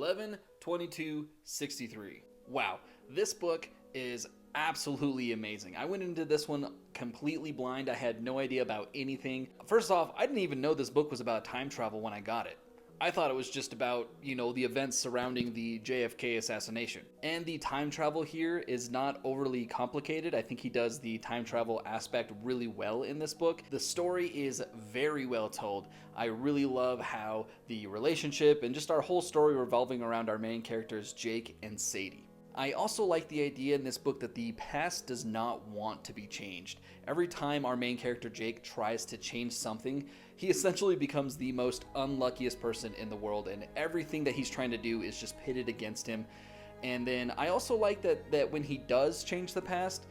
11/22/63. Wow, this book is absolutely amazing. I went into this one completely blind. I had no idea about anything. First off, I didn't even know this book was about time travel when I got it. I thought it was just about, the events surrounding the JFK assassination. And the time travel here is not overly complicated. I think he does the time travel aspect really well in this book. The story is very well told. I really love how the relationship and just our whole story revolving around our main characters, Jake and Sadie. I also like the idea in this book that the past does not want to be changed. Every time our main character Jake tries to change something, he essentially becomes the most unluckiest person in the world, and everything that he's trying to do is just pitted against him. And then I also like that when he does change the past,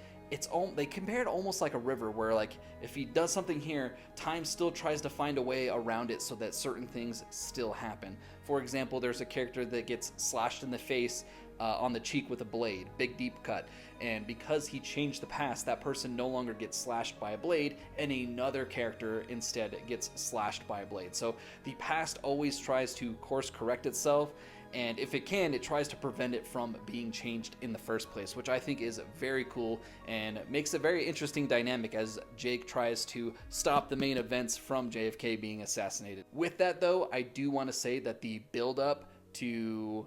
they compare it almost like a river where, like, if he does something here, time still tries to find a way around it so that certain things still happen. For example, there's a character that gets slashed in the face on the cheek with a blade, big deep cut, and because he changed the past, that person no longer gets slashed by a blade, and another character instead gets slashed by a blade. So the past always tries to course correct itself, and if it can, it tries to prevent it from being changed in the first place, which I think is very cool and makes a very interesting dynamic as Jake tries to stop the main events from JFK being assassinated. With that though, I do want to say that the build up to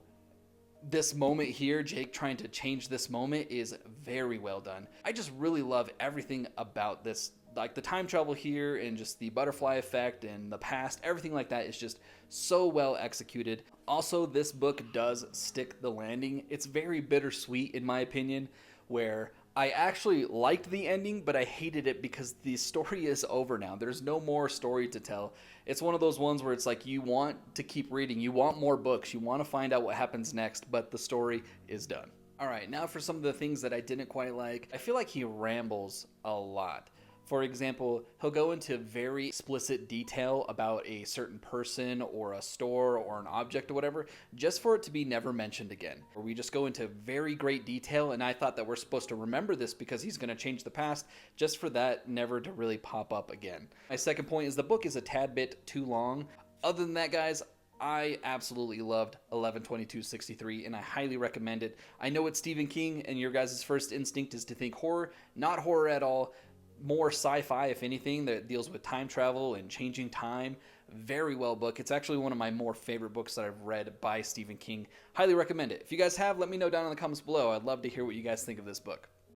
this moment here, Jake trying to change this moment, is very well done. I just really love everything about this, like the time travel here and just the butterfly effect and the past, everything like that is just so well executed. Also, this book does stick the landing. It's very bittersweet in my opinion, where I actually liked the ending, but I hated it because the story is over now. There's no more story to tell. It's one of those ones where it's like you want to keep reading, you want more books, you want to find out what happens next, but the story is done. Alright, now for some of the things that I didn't quite like. I feel like he rambles a lot. For example, he'll go into very explicit detail about a certain person or a store or an object or whatever, just for it to be never mentioned again. Or we just go into very great detail, and I thought that we're supposed to remember this because he's going to change the past, just for that never to really pop up again. My second point is the book is a tad bit too long. Other than that, guys, I absolutely loved 11/22/63 and I highly recommend it. I know it's Stephen King and your guys' first instinct is to think horror, not horror at all. More sci-fi, if anything, that deals with time travel and changing time. Very well book. It's actually one of my more favorite books that I've read by Stephen King. Highly recommend it. If you guys have, let me know down in the comments below. I'd love to hear what you guys think of this book.